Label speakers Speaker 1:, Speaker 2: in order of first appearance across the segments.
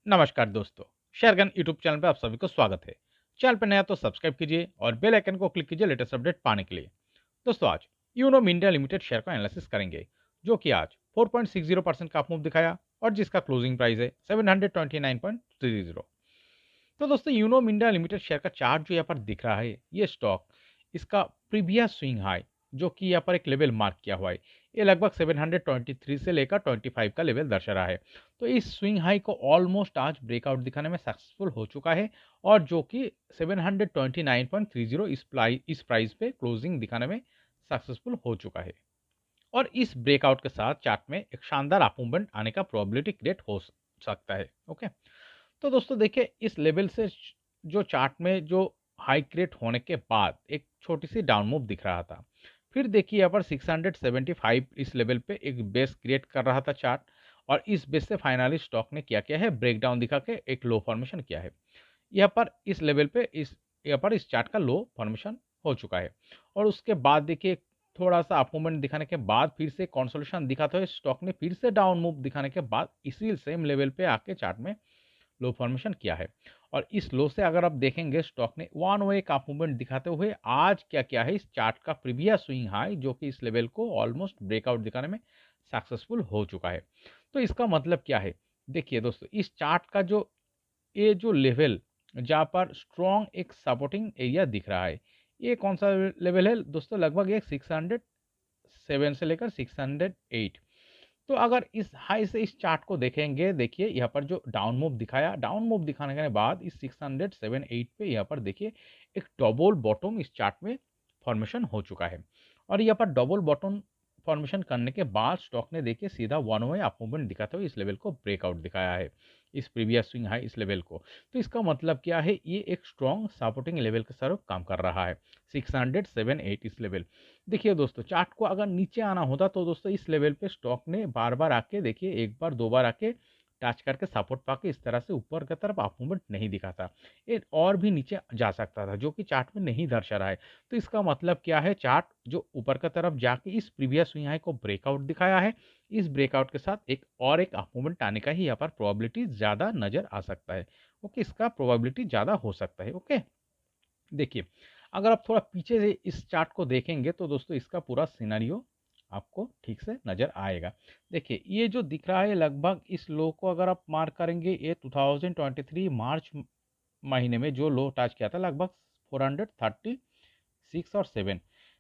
Speaker 1: नमस्कार दोस्तों, शेरगन YouTube channel पे आप सभी को स्वागत है। चैनल पे नया तो सब्सक्राइब कीजिए और बेल आइकन को क्लिक कीजिए लेटेस्ट अपडेट पाने के लिए। दोस्तों आज यूनो इंडिया लिमिटेड शेयर का एनालिसिस करेंगे, जो कि आज 4.60% का अप मूव दिखाया और जिसका क्लोजिंग प्राइस है 729.30। तो दोस्तों यूनो इंडिया लिमिटेड शेयर का चार्ट जो यहाँ पर दिख रहा है, ये स्टॉक इसका प्रीवियस स्विंग हाई जो कि यहाँ पर एक लेवल मार्क किया हुआ है, ये लगभग 723 से लेकर 25 का लेवल दर्शा रहा है। तो इस स्विंग हाई को ऑलमोस्ट आज ब्रेकआउट दिखाने में सक्सेसफुल हो चुका है और जो कि 729.30 इस प्राइस पे क्लोजिंग दिखाने में सक्सेसफुल हो चुका है। और इस ब्रेकआउट के साथ चार्ट में एक शानदार अप मूवमेंट आने का प्रोबेबिलिटी क्रिएट हो सकता है। ओके, तो दोस्तों देखिए इस लेवल से जो चार्ट में जो हाई क्रिएट होने के बाद एक छोटी सी डाउन मूव दिख रहा था। फिर देखिए यहाँ पर 675 इस लेवल पे एक बेस क्रिएट कर रहा था चार्ट, और इस बेस से फाइनली स्टॉक ने क्या किया है, ब्रेकडाउन दिखा के एक लो फॉर्मेशन किया है। यहाँ पर इस लेवल पे यहाँ पर इस चार्ट का लो फॉर्मेशन हो चुका है। और उसके बाद देखिए थोड़ा सा अप मूवमेंट दिखाने के बाद फिर से कंसोलिडेशन दिखाते हुए स्टॉक ने फिर से डाउन मूव दिखाने के बाद इसी सेम लेवल पे आके चार्ट में लो फॉर्मेशन किया है। और इस लो से अगर आप देखेंगे स्टॉक ने वन वे का मूवमेंट दिखाते हुए आज क्या किया है, इस चार्ट का प्रीवियस स्विंग हाई जो कि इस लेवल को ऑलमोस्ट ब्रेकआउट दिखाने में सक्सेसफुल हो चुका है। तो इसका मतलब क्या है, देखिए दोस्तों इस चार्ट का जो ये जो लेवल जहाँ पर स्ट्रॉन्ग एक सपोर्टिंग एरिया दिख रहा है, ये कौन सा लेवल है दोस्तों, लगभग एक 607 से लेकर 608। तो अगर इस हाई से इस चार्ट को देखेंगे, देखिए यहाँ पर जो डाउन मूव दिखाया, डाउन मूव दिखाने के बाद इस 607-8 पे यहाँ पर देखिए एक डबल बॉटम इस चार्ट में फॉर्मेशन हो चुका है। और यहाँ पर डबल बॉटम फॉर्मेशन करने के बाद स्टॉक ने देखिए सीधा वन वे अप मूवमेंट दिखाते हुए इस लेवल को ब्रेकआउट दिखाया है, इस प्रीवियस स्विंग हाई इस लेवल को। तो इसका मतलब क्या है, ये एक स्ट्रॉन्ग सपोर्टिंग लेवल के तरफ काम कर रहा है, 607-8 इस लेवल। देखिए दोस्तों चार्ट को अगर नीचे आना होता तो दोस्तों इस लेवल पे स्टॉक ने बार बार आके देखिए एक बार दो बार आके टच करके सपोर्ट पाके इस तरह से ऊपर की तरफ अप मूवमेंट नहीं दिखाता, ये और भी नीचे जा सकता था जो कि चार्ट में नहीं दर्शा रहा है। तो इसका मतलब क्या है, चार्ट जो ऊपर की तरफ जाके इस प्रीवियस स्विंग हाई को ब्रेकआउट दिखाया है, इस ब्रेकआउट के साथ एक अप मूवमेंट आने का ही यहाँ पर प्रोबेबिलिटी ज़्यादा नजर आ सकता है। ओके, इसका प्रोबेबिलिटी ज़्यादा हो सकता है। ओके, देखिए अगर आप थोड़ा पीछे से इस चार्ट को देखेंगे तो दोस्तों इसका पूरा सिनेरियो आपको ठीक से नजर आएगा। देखिए ये जो दिख रहा है लगभग इस लो को अगर आप मार्क करेंगे, ये 2023 मार्च महीने में जो लो टच किया था लगभग 436 और 7।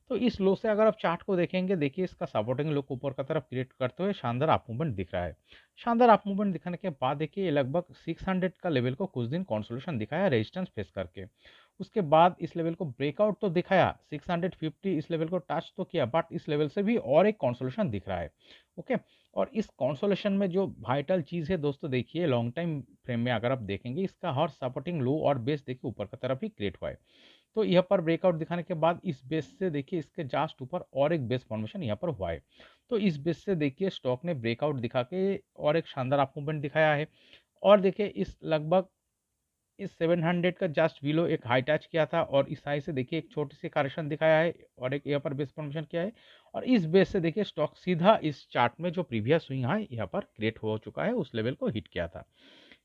Speaker 1: तो इस लो से अगर आप चार्ट को देखेंगे, देखिए इसका सपोर्टिंग लो को ऊपर की तरफ क्रिएट करते हुए शानदार अप मूवमेंट दिख रहा है। शानदार अप मूवमेंट दिखाने के बाद देखिए ये लगभग 600 का लेवल को कुछ दिन कंसोलिडेशन दिखाया रेजिस्टेंस फेस करके। उसके बाद इस लेवल को ब्रेकआउट तो दिखाया, 650 इस लेवल को टच तो किया, बट इस लेवल से भी और एक कंसोलिडेशन दिख रहा है। ओके, और इस कंसोलिडेशन में जो वाइटल चीज़ है दोस्तों, देखिए लॉन्ग टाइम फ्रेम में अगर आप देखेंगे इसका हर सपोर्टिंग लो और बेस देखिए ऊपर की तरफ ही क्रिएट हुआ है। तो यहाँ पर ब्रेकआउट दिखाने के बाद इस बेस से देखिए इसके जस्ट ऊपर और एक बेस फॉर्मेशन यहाँ पर हुआ है। तो इस बेस से देखिए स्टॉक ने ब्रेकआउट दिखा के और एक शानदार अप मूवमेंट दिखाया है। और देखिए इस लगभग इस 700 का जस्ट बिलो एक हाई टच किया था और इस हाई से देखिए एक छोटी सी करेक्शन दिखाया है और एक यहाँ पर बेस फॉर्मेशन किया है। और इस बेस से देखिए स्टॉक सीधा इस चार्ट में जो प्रीवियस स्विंग है यहाँ पर क्रिएट हो चुका है, उस लेवल को हिट किया था।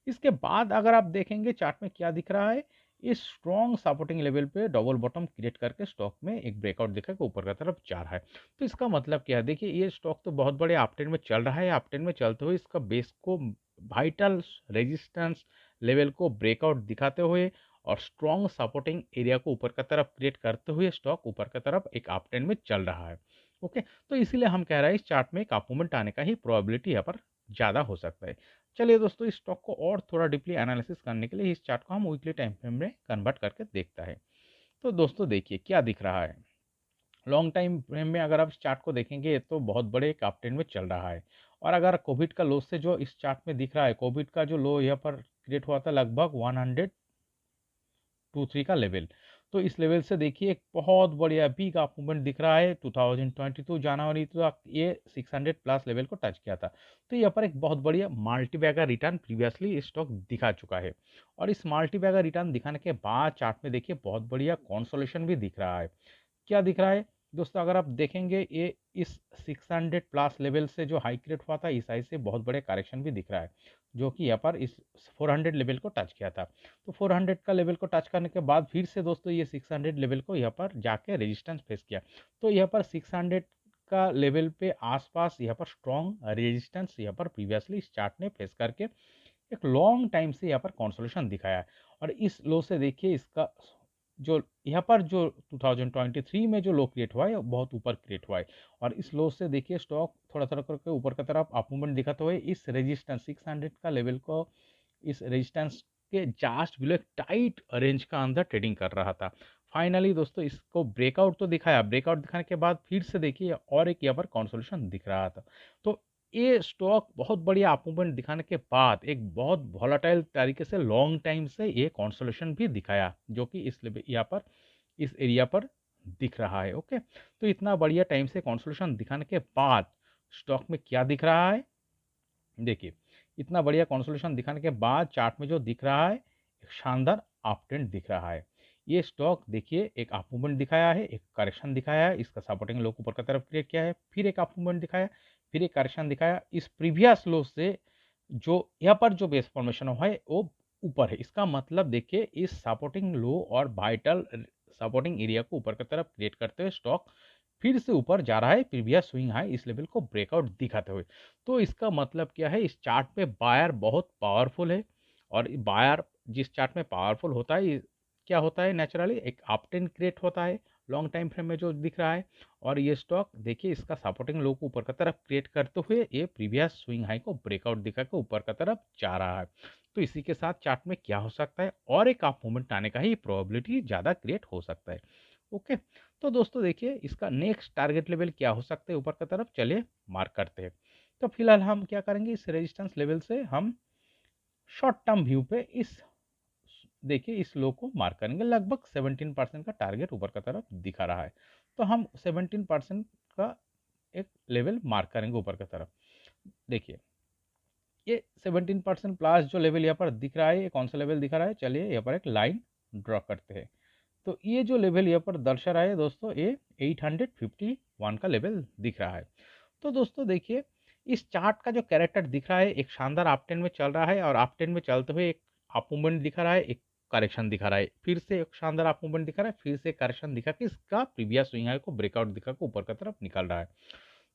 Speaker 1: इसके बाद अगर आप देखेंगे चार्ट में क्या दिख रहा है, इस स्ट्रॉन्ग सपोर्टिंग लेवल पे डबल बॉटम क्रिएट करके स्टॉक में एक ब्रेकआउट दिखा के ऊपर की तरफ जा रहा है। तो इसका मतलब क्या है, देखिए ये स्टॉक तो बहुत बड़े अपट्रेंड में चल रहा है, अपट्रेंड में चलते हुए इसका बेस को वाइटल रेजिस्टेंस लेवल को ब्रेकआउट दिखाते हुए और स्ट्रॉन्ग सपोर्टिंग एरिया को ऊपर की तरफ क्रिएट करते हुए स्टॉक ऊपर की तरफ एक अपट्रेंड में चल रहा है। ओके, तो इसीलिए हम कह रहे हैं इस चार्ट में एक अप मूवमेंट आने का ही प्रोबेबिलिटी यहाँ पर ज़्यादा हो सकता है। चलिए दोस्तों इस स्टॉक को और थोड़ा डीपली एनालिसिस करने के लिए इस चार्ट को हम वीकली टाइम फ्रेम में कन्वर्ट करके देखता है। तो दोस्तों देखिए क्या दिख रहा है, लॉन्ग टाइम फ्रेम में अगर आप इस चार्ट को देखेंगे तो बहुत बड़े एक अपट्रेंड में चल रहा है। और अगर कोविड का लो से जो इस चार्ट में दिख रहा है, कोविड का जो लो यहाँ पर क्रिएट हुआ था लगभग 123 का लेवल। तो इस लेवल से देखिए एक बहुत बढ़िया बिग अप मूवमेंट दिख रहा है, 2022 जनवरी तक ये 600 प्लस लेवल को टच किया था। तो यहाँ पर एक बहुत बढ़िया multibagger return previously stock दिखा चुका है। और इस मल्टी बैगर रिटर्न दिखाने के बाद चार्ट में देखिए बहुत बढ़िया कंसोलिडेशन भी दिख रहा है। क्या दिख रहा है, दोस्तों अगर आप देखेंगे ये इस 600 प्लस लेवल से जो हाई क्रिएट हुआ था इस हाई से बहुत बड़े करेक्शन भी दिख रहा है, जो कि यहाँ पर इस 400 लेवल को टच किया था। तो 400 का लेवल को टच करने के बाद फिर से दोस्तों ये 600 लेवल को यहाँ पर जाके रेजिस्टेंस फेस किया। तो यहाँ पर 600 का लेवल पे आसपास यहाँ पर स्ट्रॉन्ग रेजिस्टेंस यहाँ पर प्रीवियसली इस चार्ट ने फेस करके एक लॉन्ग टाइम से यहाँ पर कंसोलिडेशन दिखाया है। और इस लो से देखिए इसका जो यहाँ पर जो 2023 में जो लो क्रिएट हुआ है बहुत ऊपर क्रिएट हुआ है, और इस लो से देखिए स्टॉक थोड़ा थोड़ा करके ऊपर की तरफ अप मूवमेंट दिखाते हुए इस रेजिस्टेंस 600 का लेवल को इस रेजिस्टेंस के जस्ट बिलो एक टाइट रेंज का अंदर ट्रेडिंग कर रहा था। फाइनली दोस्तों इसको ब्रेकआउट तो दिखाया, ब्रेकआउट दिखाने के बाद फिर से देखिए और एक यहाँ पर कंसोलिडेशन दिख रहा था। तो ये स्टॉक बहुत बढ़िया अप मूवमेंट दिखाने के बाद एक बहुत वॉलेटाइल तरीके से लॉन्ग टाइम से ये कंसोलिडेशन भी दिखाया, जो कि इस यहाँ पर इस एरिया पर दिख रहा है। ओके, तो इतना बढ़िया टाइम से कंसोलिडेशन दिखाने के बाद स्टॉक में क्या दिख रहा है, देखिए इतना बढ़िया कंसोलिडेशन दिखाने के बाद चार्ट में जो दिख रहा है एक शानदार अप ट्रेंड दिख रहा है। ये स्टॉक देखिए एक अप मूवमेंट दिखाया है, एक करेक्शन दिखाया है, इसका सपोर्टिंग लो ऊपर की तरफ क्रिएट किया है, फिर एक अप मूवमेंट दिखाया, फिर एक करेक्शन दिखाया। इस प्रीवियस लो से जो यहाँ पर जो बेस फॉर्मेशन हुआ है वो ऊपर है, इसका मतलब देखिए इस सपोर्टिंग लो और वाइटल सपोर्टिंग एरिया को ऊपर की तरफ क्रिएट करते हुए स्टॉक फिर से ऊपर जा रहा है प्रीवियस स्विंग हाई इस लेवल को ब्रेकआउट दिखाते हुए। तो इसका मतलब क्या है, इस चार्ट पे बायर बहुत पावरफुल है, और बायर जिस चार्ट में पावरफुल होता है क्या होता है नेचुरली एक अप ट्रेंड क्रिएट होता है लॉन्ग टाइम फ्रेम में जो दिख रहा है। और ये स्टॉक देखिए इसका सपोर्टिंग लो को ऊपर की तरफ क्रिएट करते हुए ये प्रीवियस स्विंग हाई को ब्रेकआउट दिखा के ऊपर की तरफ जा रहा है। तो इसी के साथ चार्ट में क्या हो सकता है, और एक अप मूवमेंट आने का ही प्रोबेबिलिटी ज़्यादा क्रिएट हो सकता है। ओके, तो दोस्तों देखिए इसका नेक्स्ट टारगेट लेवल क्या हो सकता है ऊपर की तरफ, चलिए मार्क करते हैं। तो फिलहाल हम क्या करेंगे, इस रेजिस्टेंस लेवल से हम शॉर्ट टर्म व्यू पे इस देखिए इस लो को मार्क करेंगे, लगभग 17% का टारगेट ऊपर की तरफ दिखा रहा है। तो हम 17% का एक लेवल मार्क करेंगे ऊपर की तरफ। देखिए ये 17% प्लस जो लेवल यहाँ पर दिख रहा है ये कौन सा लेवल दिखा रहा है, चलिए यहाँ पर एक लाइन ड्रॉ करते हैं। तो ये जो लेवल यहाँ पर दर्शा रहा है दोस्तों ये 851 का लेवल दिख रहा है। तो दोस्तों देखिए इस चार्ट का जो कैरेक्टर दिख रहा है एक शानदार अप ट्रेंड में चल रहा है, और अप ट्रेंड में चलते हुए एक अप मूवमेंट दिखा रहा है, एक करेक्शन दिखा रहा है, फिर से एक शानदार अप मूवमेंट दिखा रहा है, फिर से करेक्शन दिखा के इसका प्रीवियस स्विंग हाई को ब्रेकआउट दिखा के ऊपर की तरफ निकल रहा है।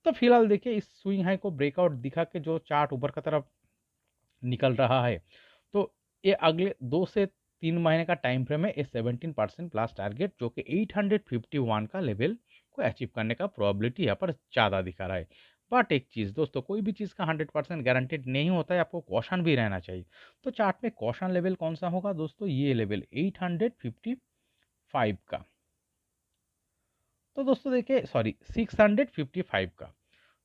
Speaker 1: तो फिलहाल देखिए इस स्विंग हाई को ब्रेकआउट दिखा के जो चार्ट ऊपर की तरफ निकल रहा है, तो ये अगले 2 से 3 महीने का टाइम फ्रेम है, ये 17% प्लस टारगेट जो कि 851 का लेवल को अचीव करने का प्रोबेबिलिटी यहाँ पर ज़्यादा दिखा रहा है। बट एक चीज़ दोस्तों, कोई भी चीज़ का 100% गारंटेड नहीं होता है, आपको कॉशन भी रहना चाहिए। तो चार्ट में कॉशन लेवल कौन सा होगा दोस्तों, ये लेवल 855 का। तो दोस्तों देखिए सॉरी 655 का।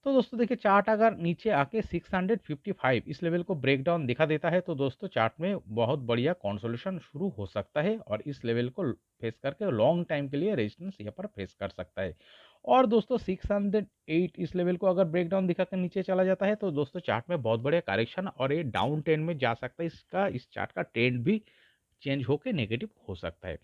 Speaker 1: तो दोस्तों देखिए चार्ट अगर नीचे आके 655 इस लेवल को ब्रेक डाउन दिखा देता है तो दोस्तों चार्ट में बहुत बढ़िया कंसोलिडेशन शुरू हो सकता है, और इस लेवल को फेस करके लॉन्ग टाइम के लिए रेजिस्टेंस यहाँ पर फेस कर सकता है। और दोस्तों 608 इस लेवल को अगर ब्रेक डाउन दिखा कर नीचे चला जाता है तो दोस्तों चार्ट में बहुत बढ़िया करेक्शन और ये डाउन ट्रेंड में जा सकता है, इसका इस चार्ट का ट्रेंड भी चेंज होकर नेगेटिव हो सकता है।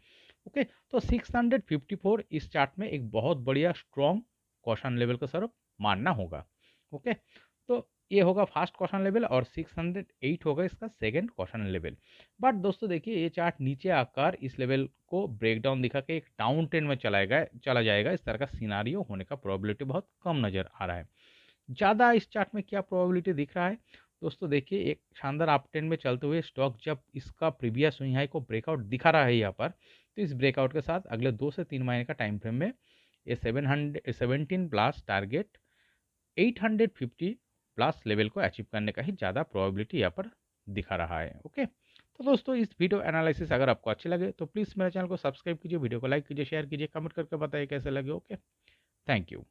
Speaker 1: ओके, तो 654 इस चार्ट में एक बहुत बढ़िया स्ट्रॉन्ग कॉशन लेवल का सर मानना होगा। ओके, तो ये होगा फर्स्ट कॉशन लेवल और 608 होगा इसका सेकंड कॉशन लेवल। बट दोस्तों देखिए ये चार्ट नीचे आकर इस लेवल को ब्रेक डाउन दिखा के एक डाउन ट्रेंड में चला जाएगा, इस तरह का सिनारियो होने का प्रोबेबिलिटी बहुत कम नजर आ रहा है। ज़्यादा इस चार्ट में क्या प्रोबेबिलिटी दिख रहा है दोस्तों, देखिए एक शानदार अप ट्रेंड में चलते हुए स्टॉक जब इसका प्रीवियस स्विंग हाई को ब्रेकआउट दिखा रहा है यहाँ पर, तो इस ब्रेकआउट के साथ अगले 2 से 3 महीने का टाइम फ्रेम में ये 17 प्लस टारगेट 850 प्लस लेवल को अचीव करने का ही ज़्यादा प्रोबेबिलिटी यहाँ पर दिखा रहा है। ओके, तो दोस्तों इस वीडियो एनालिसिस अगर आपको अच्छे लगे तो प्लीज़ मेरे चैनल को सब्सक्राइब कीजिए, वीडियो को लाइक कीजिए, शेयर कीजिए, कमेंट करके बताइए कैसे लगे। Okay, thank you.